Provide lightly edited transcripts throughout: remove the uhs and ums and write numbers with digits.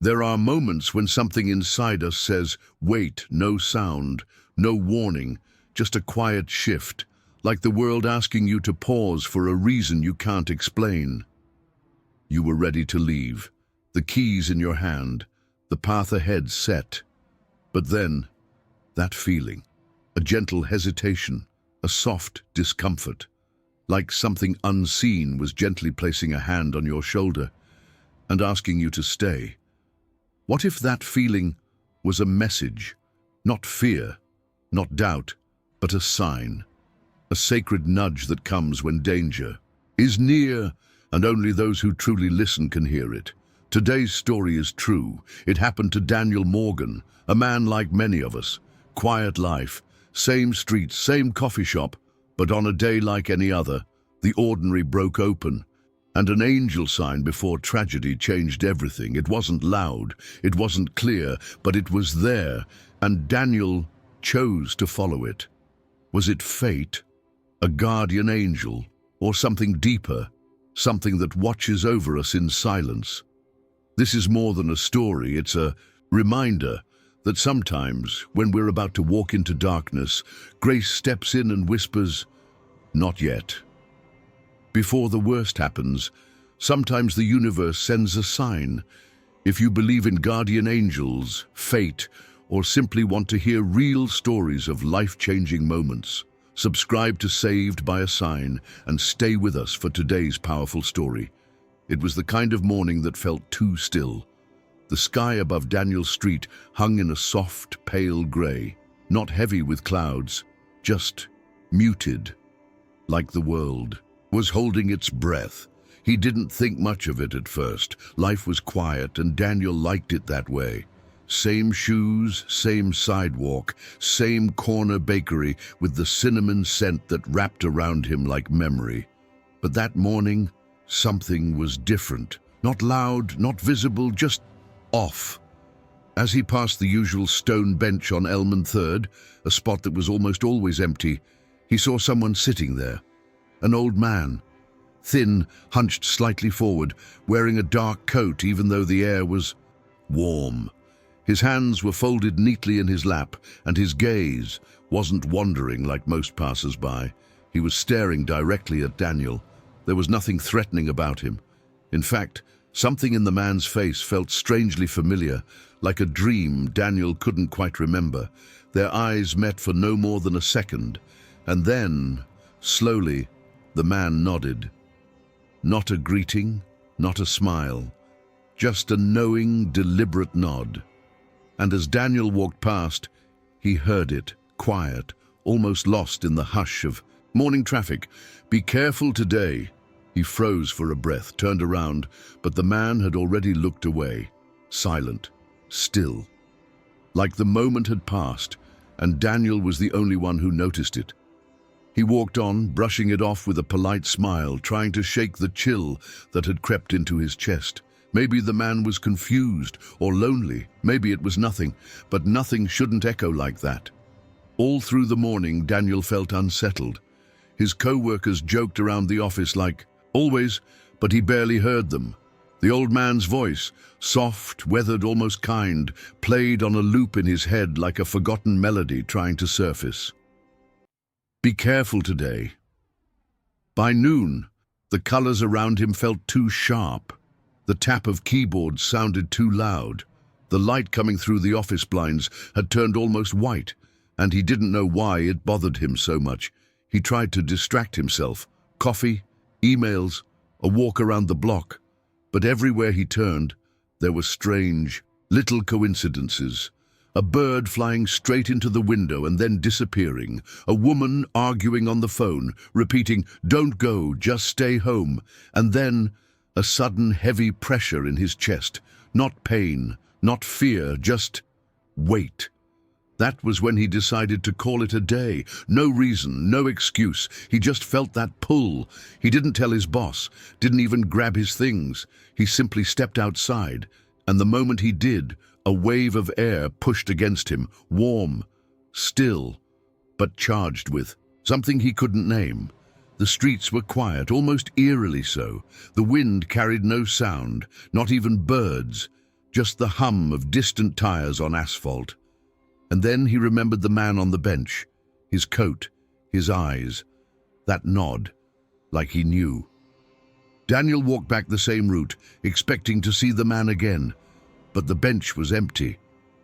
There are moments when something inside us says, wait, no sound, no warning, just a quiet shift, like the world asking you to pause for a reason you can't explain. You were ready to leave, the keys in your hand, the path ahead set. But then, that feeling, a gentle hesitation, a soft discomfort, like something unseen was gently placing a hand on your shoulder and asking you to stay. What if that feeling was a message, not fear, not doubt, but a sign, a sacred nudge that comes when danger is near, and only those who truly listen can hear it? Today's story is true. It happened to Daniel Morgan, a man like many of us. Quiet life, same streets, same coffee shop, but on a day like any other, the ordinary broke open, and an angel sign before tragedy changed everything. It wasn't loud, it wasn't clear, but it was there, and Daniel chose to follow it. Was it fate, a guardian angel, or something deeper, something that watches over us in silence? This is more than a story, it's a reminder that sometimes, when we're about to walk into darkness, grace steps in and whispers, "Not yet." Before the worst happens, sometimes the universe sends a sign. If you believe in guardian angels, fate, or simply want to hear real stories of life-changing moments, subscribe to Saved by a Sign and stay with us for today's powerful story. It was the kind of morning that felt too still. The sky above Daniel Street hung in a soft, pale grey, not heavy with clouds, just muted, like the world was holding its breath. He didn't think much of it at first. Life was quiet, and Daniel liked it that way. Same shoes, same sidewalk, same corner bakery with the cinnamon scent that wrapped around him like memory. But that morning, something was different. Not loud, not visible, just off. As he passed the usual stone bench on Elm and Third, a spot that was almost always empty, he saw someone sitting there. An old man, thin, hunched slightly forward, wearing a dark coat even though the air was warm. His hands were folded neatly in his lap, and his gaze wasn't wandering like most passers-by. He was staring directly at Daniel. There was nothing threatening about him. In fact, something in the man's face felt strangely familiar, like a dream Daniel couldn't quite remember. Their eyes met for no more than a second, and then, slowly, the man nodded. Not a greeting, not a smile, just a knowing, deliberate nod. And as Daniel walked past, he heard it, quiet, almost lost in the hush of morning traffic. "Be careful today." He froze for a breath, turned around, but the man had already looked away, silent, still. Like the moment had passed, and Daniel was the only one who noticed it. He walked on, brushing it off with a polite smile, trying to shake the chill that had crept into his chest. Maybe the man was confused or lonely, maybe it was nothing, but nothing shouldn't echo like that. All through the morning, Daniel felt unsettled. His co-workers joked around the office like always, but he barely heard them. The old man's voice, soft, weathered, almost kind, played on a loop in his head like a forgotten melody trying to surface. "Be careful today." By noon, the colors around him felt too sharp. The tap of keyboards sounded too loud. The light coming through the office blinds had turned almost white, and he didn't know why it bothered him so much. He tried to distract himself. Coffee, emails, a walk around the block. But everywhere he turned, there were strange, little coincidences. A bird flying straight into the window and then disappearing. A woman arguing on the phone, repeating, "Don't go, just stay home." And then a sudden heavy pressure in his chest. Not pain, not fear, just weight. That was when he decided to call it a day. No reason, no excuse. He just felt that pull. He didn't tell his boss, didn't even grab his things. He simply stepped outside, and the moment he did, a wave of air pushed against him, warm, still, but charged with something he couldn't name. The streets were quiet, almost eerily so. The wind carried no sound, not even birds. just the hum of distant tires on asphalt. And then he remembered the man on the bench, his coat, his eyes, that nod, like he knew. Daniel walked back the same route, expecting to see the man again, but the bench was empty.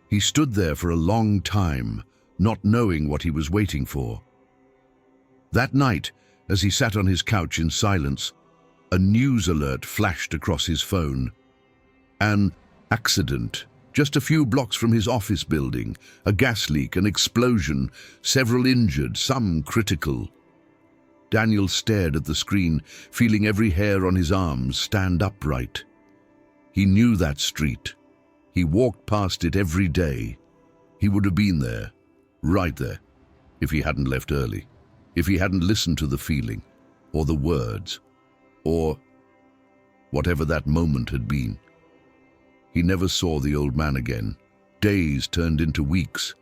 He stood there for a long time, not knowing what he was waiting for. That night, as he sat on his couch in silence, a news alert flashed across his phone. An accident, just a few blocks from his office building, a gas leak, an explosion, several injured, some critical. Daniel stared at the screen, feeling every hair on his arms stand upright. He knew that street. He walked past it every day. He would have been there, right there, if he hadn't left early, if he hadn't listened to the feeling, or the words, or whatever that moment had been. He never saw the old man again. Days turned into weeks,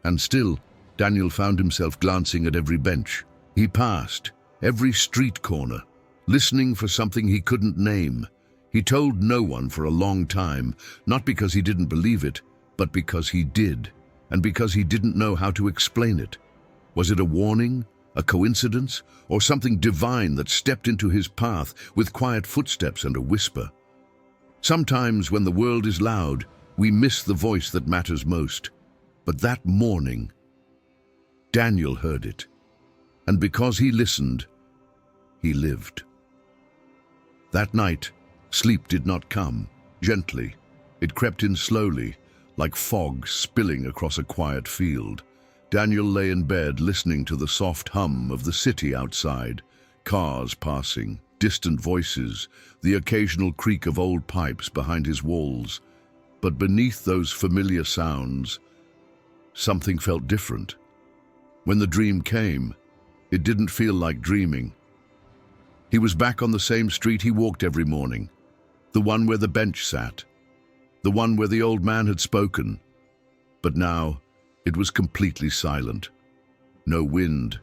and still, Daniel found himself glancing at every bench. He passed every street corner, listening for something he couldn't name. He told no one for a long time, not because he didn't believe it, but because he did, and because he didn't know how to explain it. Was it a warning, a coincidence, or something divine that stepped into his path with quiet footsteps and a whisper? Sometimes when the world is loud, we miss the voice that matters most. But that morning, Daniel heard it. And because he listened, he lived. That night, sleep did not come gently. It crept in slowly, like fog spilling across a quiet field. Daniel lay in bed listening to the soft hum of the city outside, cars passing, distant voices, the occasional creak of old pipes behind his walls. But beneath those familiar sounds, something felt different. When the dream came, it didn't feel like dreaming. He was back on the same street he walked every morning, the one where the bench sat, the one where the old man had spoken. But now, it was completely silent. No wind,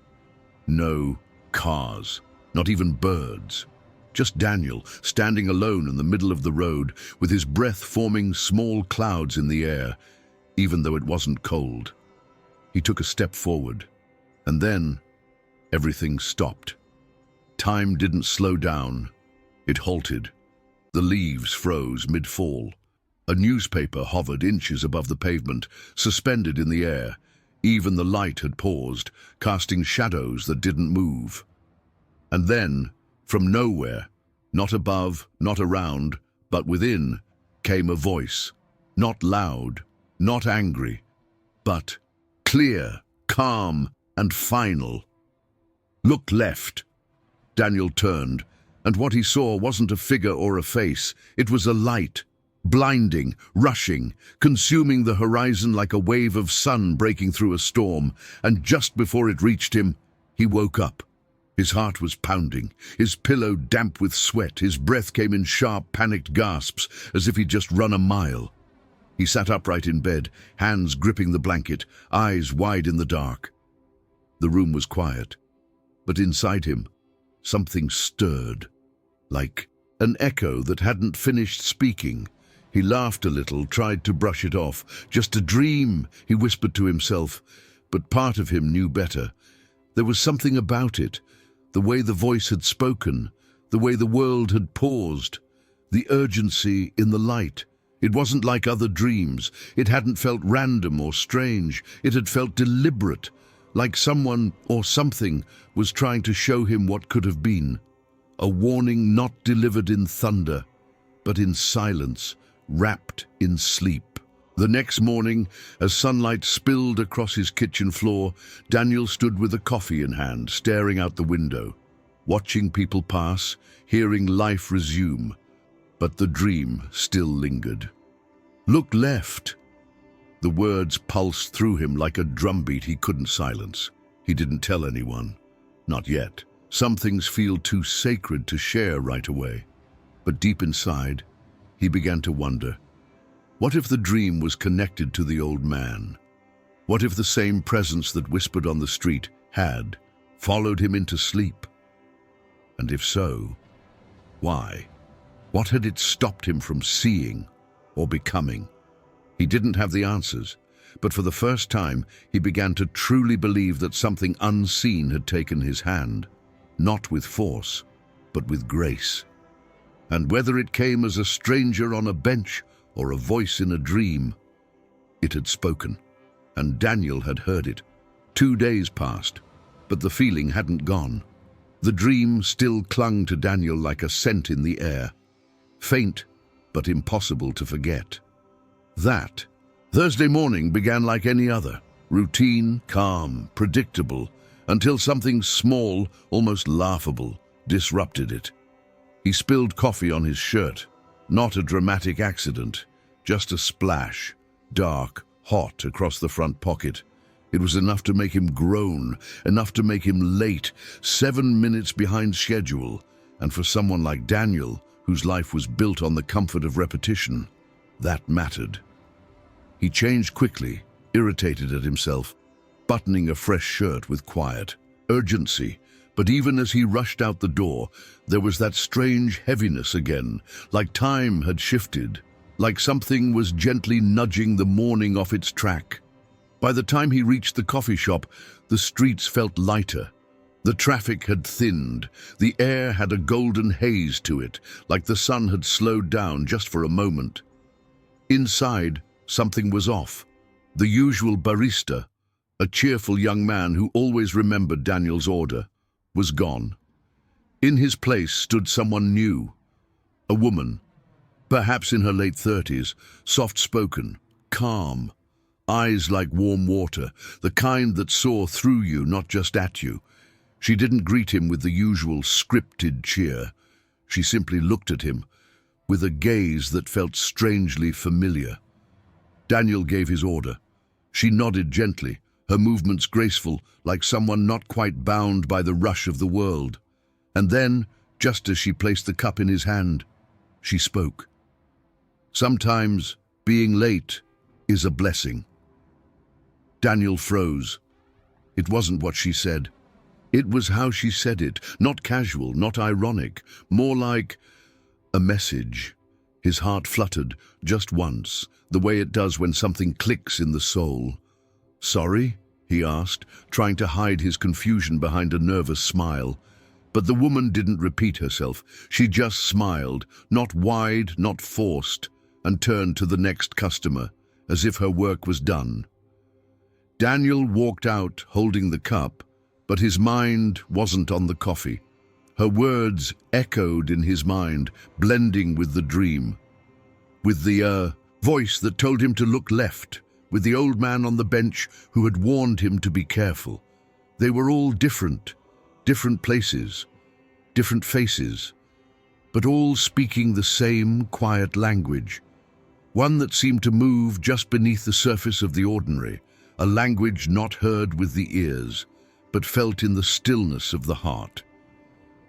no cars, not even birds. Just Daniel, standing alone in the middle of the road, with his breath forming small clouds in the air, even though it wasn't cold. He took a step forward, and then everything stopped. Time didn't slow down. It halted. The leaves froze mid-fall. A newspaper hovered inches above the pavement, suspended in the air. Even the light had paused, casting shadows that didn't move. And then, from nowhere, not above, not around, but within, came a voice. Not loud, not angry, but clear, calm, and final. Look left. Daniel turned, and what he saw wasn't a figure or a face. It was a light, blinding, rushing, consuming the horizon like a wave of sun breaking through a storm. And just before it reached him, he woke up. His heart was pounding, his pillow damp with sweat, his breath came in sharp, panicked gasps, as if he'd just run a mile. He sat upright in bed, hands gripping the blanket, eyes wide in the dark. The room was quiet, but inside him, something stirred, like an echo that hadn't finished speaking. He laughed a little, tried to brush it off. Just a dream, he whispered to himself, but part of him knew better. There was something about it, the way the voice had spoken, the way the world had paused, the urgency in the light. It wasn't like other dreams. It hadn't felt random or strange. It had felt deliberate, like someone or something was trying to show him what could have been. A warning not delivered in thunder, but in silence, wrapped in sleep. The next morning, as sunlight spilled across his kitchen floor, Daniel stood with a coffee in hand, staring out the window, watching people pass, hearing life resume. But the dream still lingered. Look left. The words pulsed through him like a drumbeat he couldn't silence. He didn't tell anyone. Not yet. Some things feel too sacred to share right away. But deep inside, he began to wonder. What if the dream was connected to the old man? What if the same presence that whispered on the street had followed him into sleep? And if so, why? What had it stopped him from seeing? or becoming. He didn't have the answers, but for the first time he began to truly believe that something unseen had taken his hand, not with force, but with grace. And whether it came as a stranger on a bench or a voice in a dream, it had spoken, and Daniel had heard it. 2 days passed, but the feeling hadn't gone. The dream still clung to Daniel like a scent in the air, faint but impossible to forget. That Thursday morning began like any other, routine, calm, predictable, until something small, almost laughable, disrupted it. He spilled coffee on his shirt, not a dramatic accident, just a splash, dark, hot across the front pocket. It was enough to make him groan, enough to make him late, 7 minutes behind schedule, and for someone like Daniel, whose life was built on the comfort of repetition, that mattered. He changed quickly, irritated at himself, buttoning a fresh shirt with quiet urgency. But even as he rushed out the door, there was that strange heaviness again, like time had shifted, like something was gently nudging the morning off its track. By the time he reached the coffee shop, the streets felt lighter. The traffic had thinned, the air had a golden haze to it, like the sun had slowed down just for a moment. Inside, something was off. The usual barista, a cheerful young man who always remembered Daniel's order, was gone. In his place stood someone new, a woman, perhaps in her late 30s, soft-spoken, calm, eyes like warm water, the kind that saw through you, not just at you. She didn't greet him with the usual scripted cheer. She simply looked at him with a gaze that felt strangely familiar. Daniel gave his order. She nodded gently, her movements graceful, like someone not quite bound by the rush of the world. And then, just as she placed the cup in his hand, she spoke. Sometimes being late is a blessing. Daniel froze. It wasn't what she said. It was how she said it, not casual, not ironic, more like a message. His heart fluttered, just once, the way it does when something clicks in the soul. "Sorry?" he asked, trying to hide his confusion behind a nervous smile. But the woman didn't repeat herself. She just smiled, not wide, not forced, and turned to the next customer, as if her work was done. Daniel walked out holding the cup, but his mind wasn't on the coffee. Her words echoed in his mind, blending with the dream. With the voice that told him to look left, with the old man on the bench who had warned him to be careful. They were all different, different places, different faces, but all speaking the same quiet language, one that seemed to move just beneath the surface of the ordinary, a language not heard with the ears, but felt in the stillness of the heart.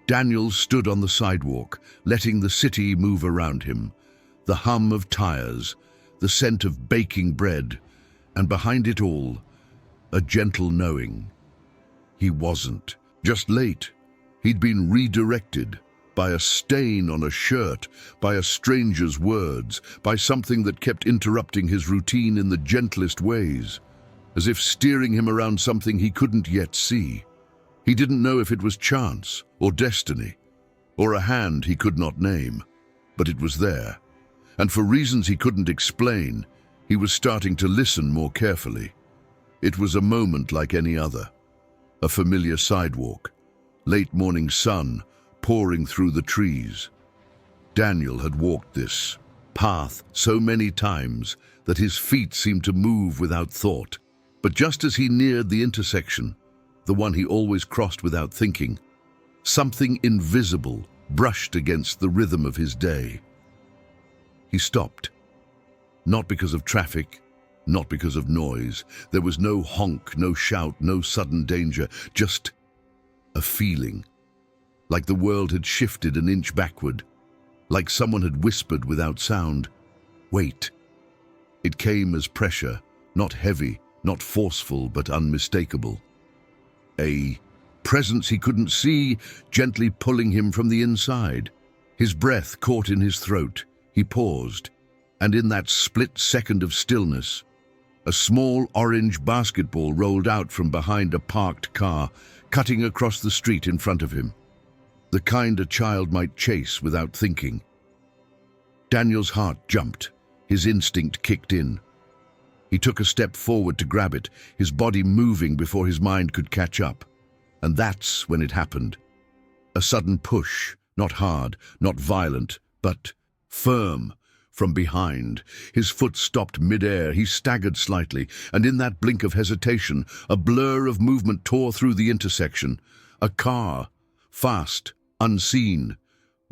Daniel stood on the sidewalk, letting the city move around him, the hum of tires, the scent of baking bread, and behind it all, a gentle knowing. He wasn't just late. He'd been redirected by a stain on a shirt, by a stranger's words, by something that kept interrupting his routine in the gentlest ways, as if steering him around something he couldn't yet see. He didn't know if it was chance or destiny or a hand he could not name, but it was there. And for reasons he couldn't explain, he was starting to listen more carefully. It was a moment like any other. A familiar sidewalk, late morning sun pouring through the trees. Daniel had walked this path so many times that his feet seemed to move without thought. But just as he neared the intersection, the one he always crossed without thinking, something invisible brushed against the rhythm of his day. He stopped. Not because of traffic, not because of noise. There was no honk, no shout, no sudden danger, just a feeling. Like the world had shifted an inch backward, like someone had whispered without sound, "Wait." It came as pressure, not heavy, not forceful, but unmistakable. A presence he couldn't see, gently pulling him from the inside. His breath caught in his throat. He paused. And in that split second of stillness, a small orange basketball rolled out from behind a parked car, cutting across the street in front of him. The kind a child might chase without thinking. Daniel's heart jumped. His instinct kicked in. He took a step forward to grab it, his body moving before his mind could catch up. And that's when it happened. A sudden push, not hard, not violent, but firm, from behind. His foot stopped mid-air, he staggered slightly, and in that blink of hesitation, a blur of movement tore through the intersection. A car, fast, unseen,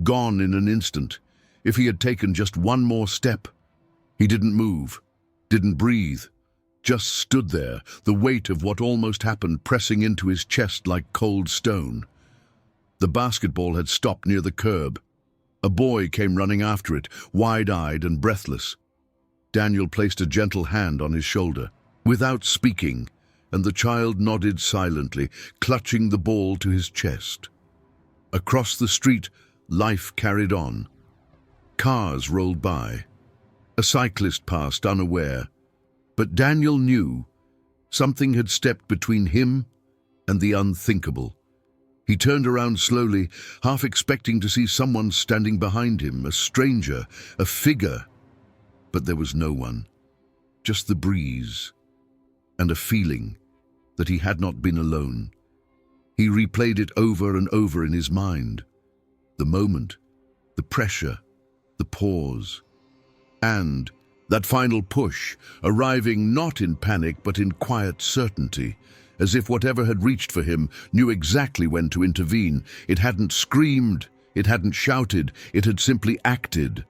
gone in an instant. If he had taken just one more step. He didn't move, didn't breathe, just stood there, the weight of what almost happened pressing into his chest like cold stone. The basketball had stopped near the curb. A boy came running after it, wide-eyed and breathless. Daniel placed a gentle hand on his shoulder, without speaking, and the child nodded silently, clutching the ball to his chest. Across the street, life carried on. Cars rolled by. A cyclist passed unaware. But Daniel knew something had stepped between him and the unthinkable. He turned around slowly, half expecting to see someone standing behind him, a stranger, a figure. But there was no one, just the breeze, and a feeling that he had not been alone. He replayed it over and over in his mind. The moment, the pressure, the pause, and that final push, arriving not in panic but in quiet certainty, as if whatever had reached for him knew exactly when to intervene. It hadn't screamed, it hadn't shouted, it had simply acted.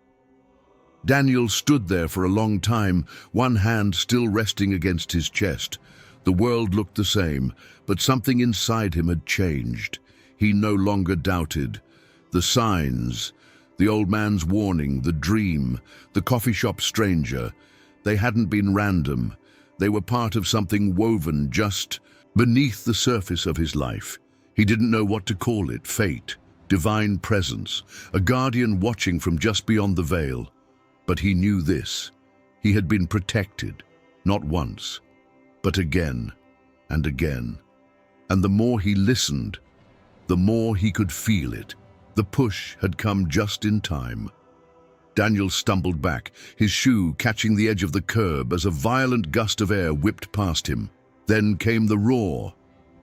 Daniel stood there for a long time, one hand still resting against his chest. The world looked the same, but something inside him had changed. He no longer doubted. The signs, the old man's warning, the dream, the coffee shop stranger, they hadn't been random. They were part of something woven just beneath the surface of his life. He didn't know what to call it: fate, divine presence, a guardian watching from just beyond the veil. But he knew this: he had been protected, not once, but again and again. And the more he listened, the more he could feel it. The push had come just in time. Daniel stumbled back, his shoe catching the edge of the curb as a violent gust of air whipped past him. Then came the roar.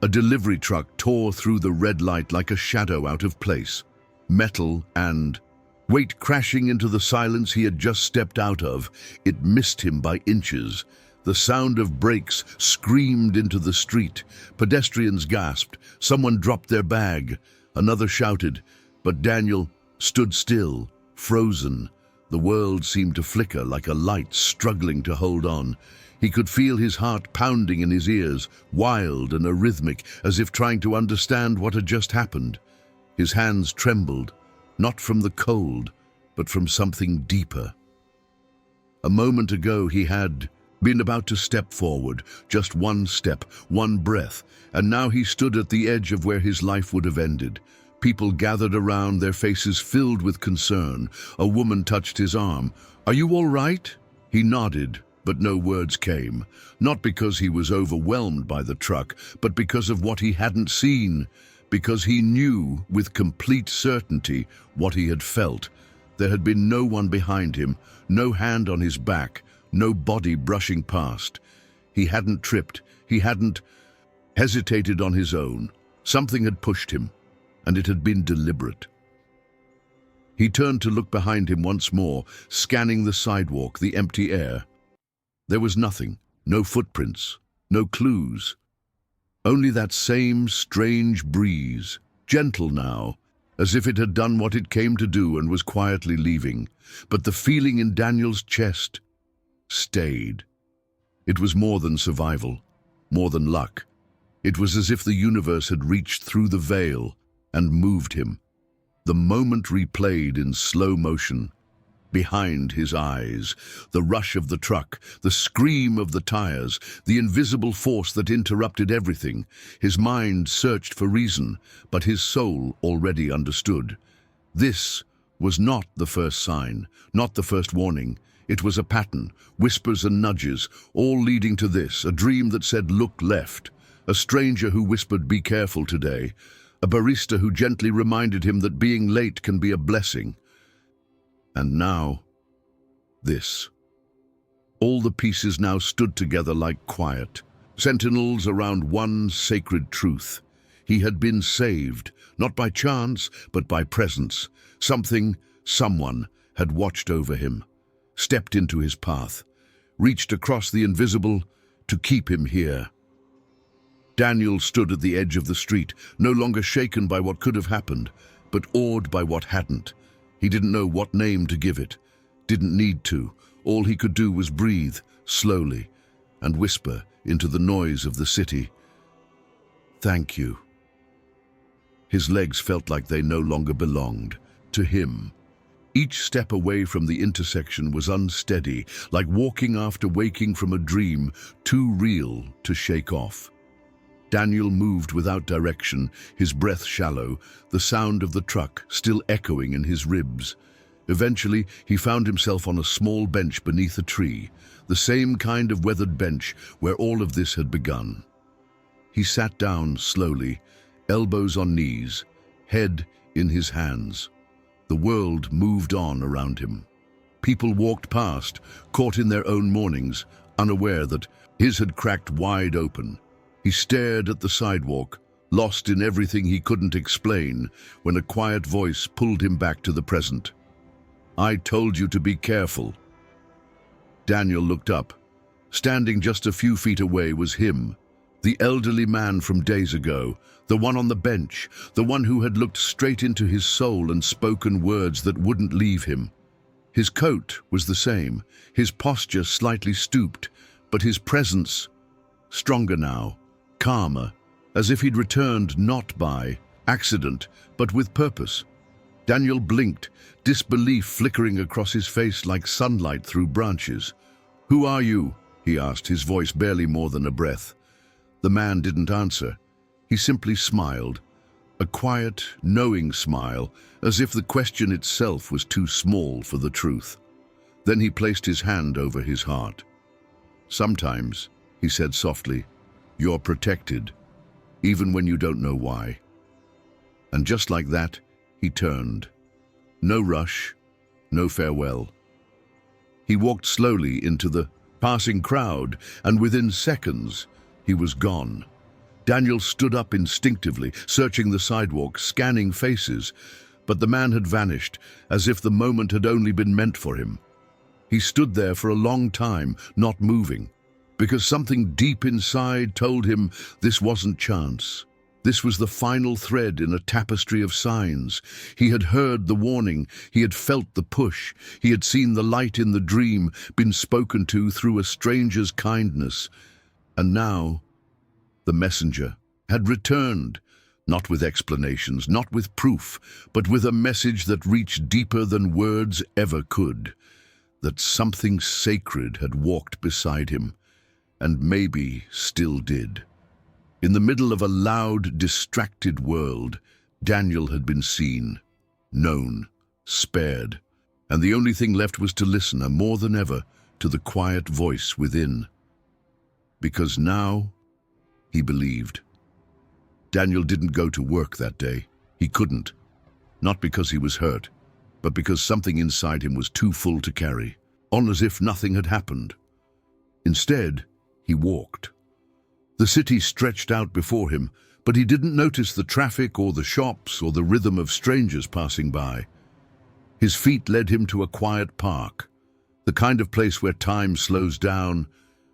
A delivery truck tore through the red light like a shadow out of place. Metal and weight crashing into the silence he had just stepped out of. It missed him by inches. The sound of brakes screamed into the street. Pedestrians gasped. Someone dropped their bag. Another shouted. But Daniel stood still, frozen. The world seemed to flicker like a light struggling to hold on. He could feel his heart pounding in his ears, wild and arrhythmic, as if trying to understand what had just happened. His hands trembled, not from the cold, but from something deeper. A moment ago he had been about to step forward, just one step, one breath, and now he stood at the edge of where his life would have ended. People gathered around, their faces filled with concern. A woman touched his arm. "Are you all right?" He nodded, but no words came. Not because he was overwhelmed by the truck, but because of what he hadn't seen. Because he knew with complete certainty what he had felt. There had been no one behind him, no hand on his back, no body brushing past. He hadn't tripped, he hadn't hesitated on his own. Something had pushed him, and it had been deliberate. He turned to look behind him once more, scanning the sidewalk, the empty air. There was nothing, no footprints, no clues. Only that same strange breeze, gentle now, as if it had done what it came to do and was quietly leaving. But the feeling in Daniel's chest stayed. It was more than survival, more than luck. It was as if the universe had reached through the veil and moved him. The moment replayed in slow motion. Behind his eyes, the rush of the truck, the scream of the tires, the invisible force that interrupted everything. His mind searched for reason, but his soul already understood. This was not the first sign, not the first warning. It was a pattern, whispers and nudges, all leading to this, a dream that said, "Look left," a stranger who whispered, "Be careful today," a barista who gently reminded him that being late can be a blessing. And now, this. All the pieces now stood together like quiet, sentinels around one sacred truth. He had been saved, not by chance, but by presence. Something, someone, had watched over him, stepped into his path, reached across the invisible to keep him here. Daniel stood at the edge of the street, no longer shaken by what could have happened, but awed by what hadn't. He didn't know what name to give it, didn't need to. All he could do was breathe, slowly, and whisper into the noise of the city, "Thank you." His legs felt like they no longer belonged to him. Each step away from the intersection was unsteady, like walking after waking from a dream, too real to shake off. Daniel moved without direction, his breath shallow, the sound of the truck still echoing in his ribs. Eventually, he found himself on a small bench beneath a tree, the same kind of weathered bench where all of this had begun. He sat down slowly, elbows on knees, head in his hands. The world moved on around him. People walked past, caught in their own mornings, unaware that his had cracked wide open. He stared at the sidewalk, lost in everything he couldn't explain, when a quiet voice pulled him back to the present. "I told you to be careful." Daniel looked up. Standing just a few feet away was him, the elderly man from days ago, the one on the bench, the one who had looked straight into his soul and spoken words that wouldn't leave him. His coat was the same, his posture slightly stooped, but his presence stronger now, calmer, as if he'd returned not by accident, but with purpose. Daniel blinked, disbelief flickering across his face like sunlight through branches. "Who are you?" he asked, his voice barely more than a breath. The man didn't answer. He simply smiled, a quiet, knowing smile, as if the question itself was too small for the truth. Then he placed his hand over his heart. "Sometimes," he said softly, "you're protected, even when you don't know why." And just like that, he turned. No rush, no farewell. He walked slowly into the passing crowd, and within seconds, he was gone. Daniel stood up instinctively, searching the sidewalk, scanning faces, but the man had vanished, as if the moment had only been meant for him. He stood there for a long time, not moving, because something deep inside told him this wasn't chance. This was the final thread in a tapestry of signs. He had heard the warning, he had felt the push, he had seen the light in the dream, been spoken to through a stranger's kindness. And now, the messenger had returned, not with explanations, not with proof, but with a message that reached deeper than words ever could. That something sacred had walked beside him, and maybe still did. In the middle of a loud, distracted world, Daniel had been seen, known, spared, and the only thing left was to listen, more than ever, to the quiet voice within. Because now, he believed. Daniel didn't go to work that day. He couldn't. Not because he was hurt, but because something inside him was too full to carry, on as if nothing had happened. Instead, he walked. The city stretched out before him, but he didn't notice the traffic or the shops or the rhythm of strangers passing by. His feet led him to a quiet park, the kind of place where time slows down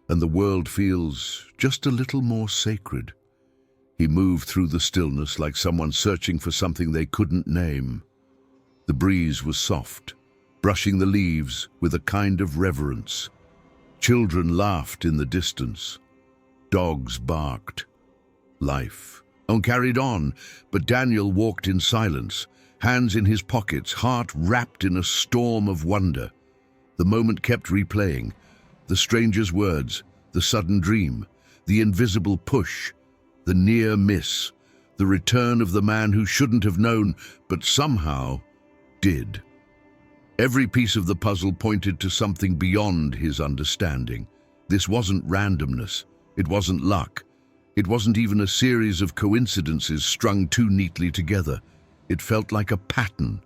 and the world feels just a little more sacred. He moved through the stillness like someone searching for something they couldn't name. The breeze was soft, brushing the leaves with a kind of reverence. Children laughed in the distance. Dogs barked. Life carried on, but Daniel walked in silence, hands in his pockets, heart wrapped in a storm of wonder. The moment kept replaying, the stranger's words, the sudden dream, the invisible push, the near miss, the return of the man who shouldn't have known, but somehow did. Every piece of the puzzle pointed to something beyond his understanding. This wasn't randomness. It wasn't luck. It wasn't even a series of coincidences strung too neatly together. It felt like a pattern,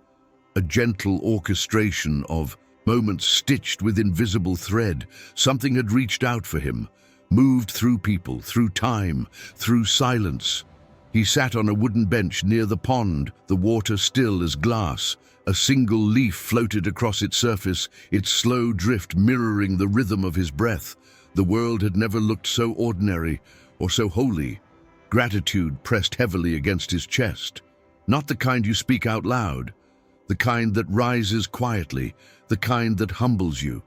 a gentle orchestration of moments stitched with invisible thread. Something had reached out for him, moved through people, through time, through silence. He sat on a wooden bench near the pond, the water still as glass. A single leaf floated across its surface, its slow drift mirroring the rhythm of his breath. The world had never looked so ordinary or so holy. Gratitude pressed heavily against his chest. Not the kind you speak out loud, the kind that rises quietly, the kind that humbles you.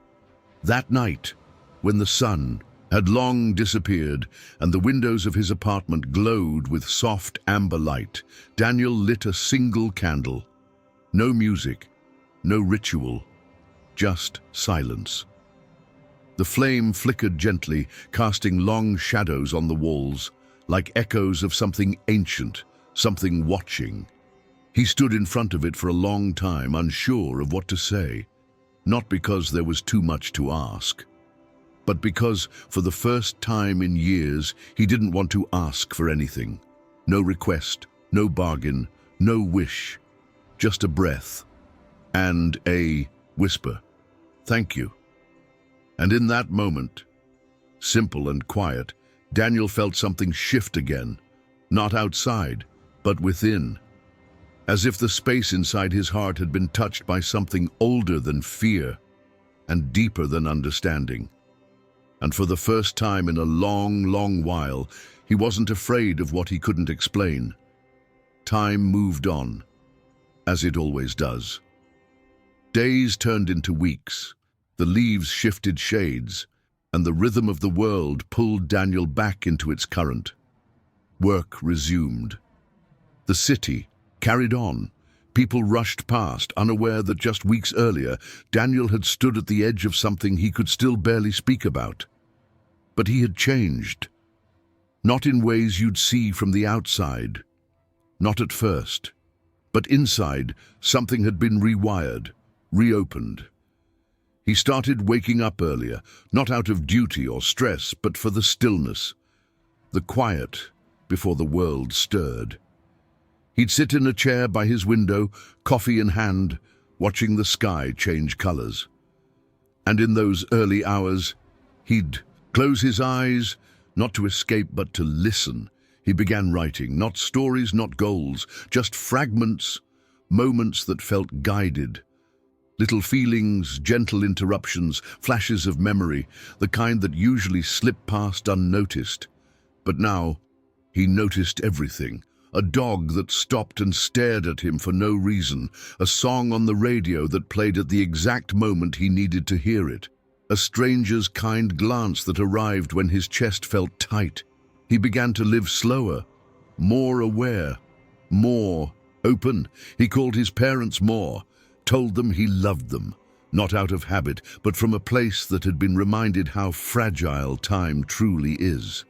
That night, when the sun had long disappeared and the windows of his apartment glowed with soft amber light, Daniel lit a single candle. No music, no ritual, just silence. The flame flickered gently, casting long shadows on the walls, like echoes of something ancient, something watching. He stood in front of it for a long time, unsure of what to say, not because there was too much to ask, but because, for the first time in years, he didn't want to ask for anything. No request, no bargain, no wish. Just a breath and a whisper, "Thank you." And in that moment, simple and quiet, Daniel felt something shift again, not outside, but within, as if the space inside his heart had been touched by something older than fear and deeper than understanding. And for the first time in a long, long while, he wasn't afraid of what he couldn't explain. Time moved on, as it always does. Days turned into weeks, the leaves shifted shades, and the rhythm of the world pulled Daniel back into its current. Work resumed. The city carried on. People rushed past, unaware that just weeks earlier, Daniel had stood at the edge of something he could still barely speak about. But he had changed. Not in ways you'd see from the outside. Not at first. But inside, something had been rewired, reopened. He started waking up earlier, not out of duty or stress, but for the stillness, the quiet before the world stirred. He'd sit in a chair by his window, coffee in hand, watching the sky change colors. And in those early hours, he'd close his eyes, not to escape but to listen. He began writing, not stories, not goals, just fragments, moments that felt guided. Little feelings, gentle interruptions, flashes of memory, the kind that usually slip past unnoticed. But now, he noticed everything. A dog that stopped and stared at him for no reason, a song on the radio that played at the exact moment he needed to hear it, a stranger's kind glance that arrived when his chest felt tight. He began to live slower, more aware, more open. He called his parents more, told them he loved them, not out of habit, but from a place that had been reminded how fragile time truly is.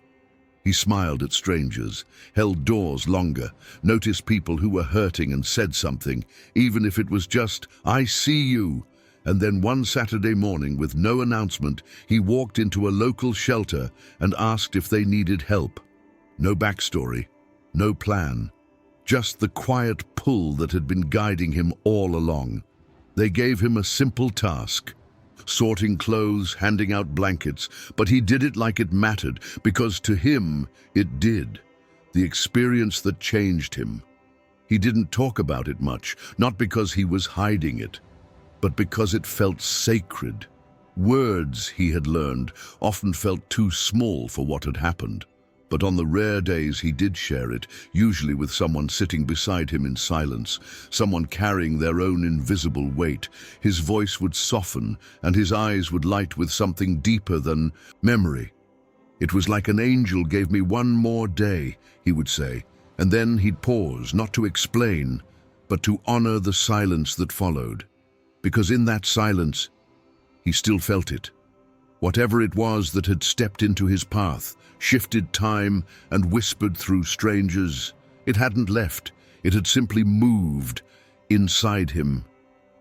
He smiled at strangers, held doors longer, noticed people who were hurting and said something, even if it was just, "I see you." And then one Saturday morning, with no announcement, he walked into a local shelter and asked if they needed help. No backstory, no plan, just the quiet pull that had been guiding him all along. They gave him a simple task, sorting clothes, handing out blankets, but he did it like it mattered, because to him it did. The experience that changed him. He didn't talk about it much, not because he was hiding it, but because it felt sacred. Words, he had learned, often felt too small for what had happened. But on the rare days he did share it, usually with someone sitting beside him in silence, someone carrying their own invisible weight, his voice would soften and his eyes would light with something deeper than memory. "It was like an angel gave me one more day," he would say, and then he'd pause, not to explain, but to honor the silence that followed. Because in that silence, he still felt it. Whatever it was that had stepped into his path, shifted time, and whispered through strangers, it hadn't left. It had simply moved inside him.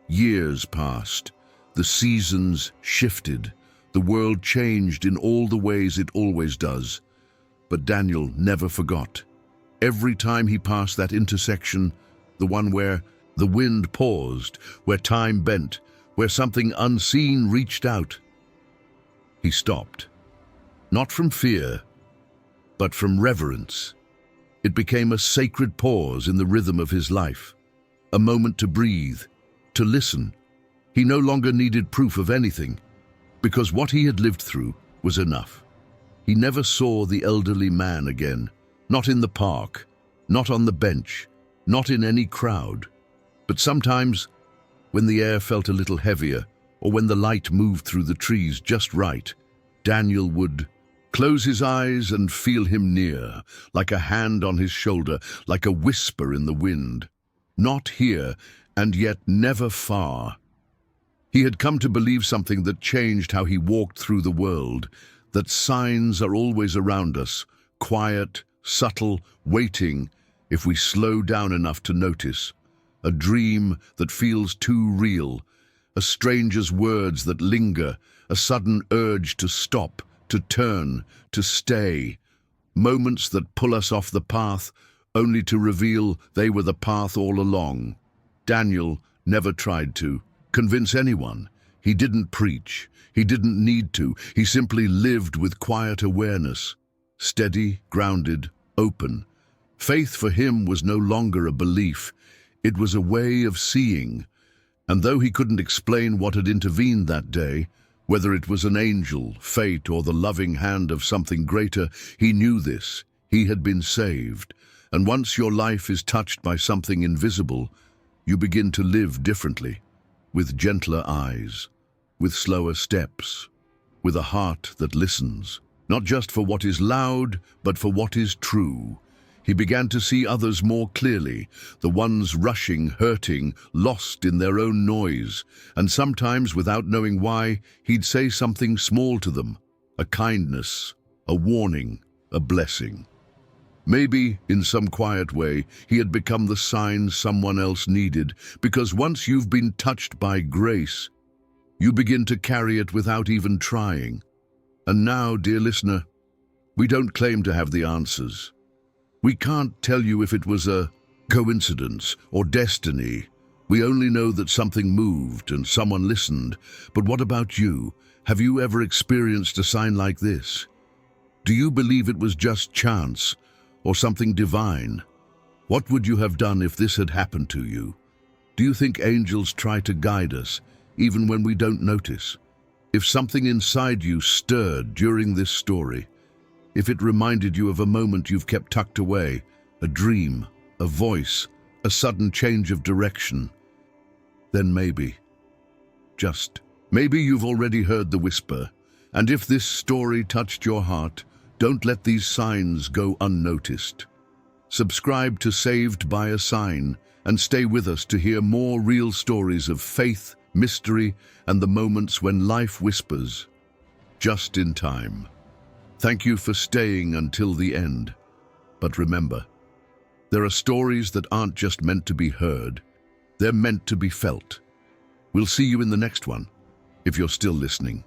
Years passed. The seasons shifted. The world changed in all the ways it always does. But Daniel never forgot. Every time he passed that intersection, the one where the wind paused, where time bent, where something unseen reached out, he stopped. Not from fear, but from reverence. It became a sacred pause in the rhythm of his life, a moment to breathe, to listen. He no longer needed proof of anything, because what he had lived through was enough. He never saw the elderly man again, not in the park, not on the bench, not in any crowd. But sometimes, when the air felt a little heavier, or when the light moved through the trees just right, Daniel would close his eyes and feel him near, like a hand on his shoulder, like a whisper in the wind. Not here, and yet never far. He had come to believe something that changed how he walked through the world, that signs are always around us, quiet, subtle, waiting, if we slow down enough to notice. A dream that feels too real, a stranger's words that linger, a sudden urge to stop, to turn, to stay. Moments that pull us off the path, only to reveal they were the path all along. Daniel never tried to convince anyone. He didn't preach. He didn't need to. He simply lived with quiet awareness, steady, grounded, open. Faith for him was no longer a belief. It was a way of seeing. And though he couldn't explain what had intervened that day, whether it was an angel, fate, or the loving hand of something greater, he knew this. He had been saved. And once your life is touched by something invisible, you begin to live differently, with gentler eyes, with slower steps, with a heart that listens, not just for what is loud, but for what is true. He began to see others more clearly, the ones rushing, hurting, lost in their own noise, and sometimes, without knowing why, he'd say something small to them, a kindness, a warning, a blessing. Maybe, in some quiet way, he had become the sign someone else needed, because once you've been touched by grace, you begin to carry it without even trying. And now, dear listener, we don't claim to have the answers. We can't tell you if it was a coincidence or destiny. We only know that something moved and someone listened. But what about you? Have you ever experienced a sign like this? Do you believe it was just chance or something divine? What would you have done if this had happened to you? Do you think angels try to guide us, even when we don't notice? If something inside you stirred during this story, if it reminded you of a moment you've kept tucked away, a dream, a voice, a sudden change of direction, then maybe, just maybe you've already heard the whisper. And if this story touched your heart, don't let these signs go unnoticed. Subscribe to Saved by a Sign and stay with us to hear more real stories of faith, mystery, and the moments when life whispers, just in time. Thank you for staying until the end. But remember, there are stories that aren't just meant to be heard, they're meant to be felt. We'll see you in the next one, if you're still listening.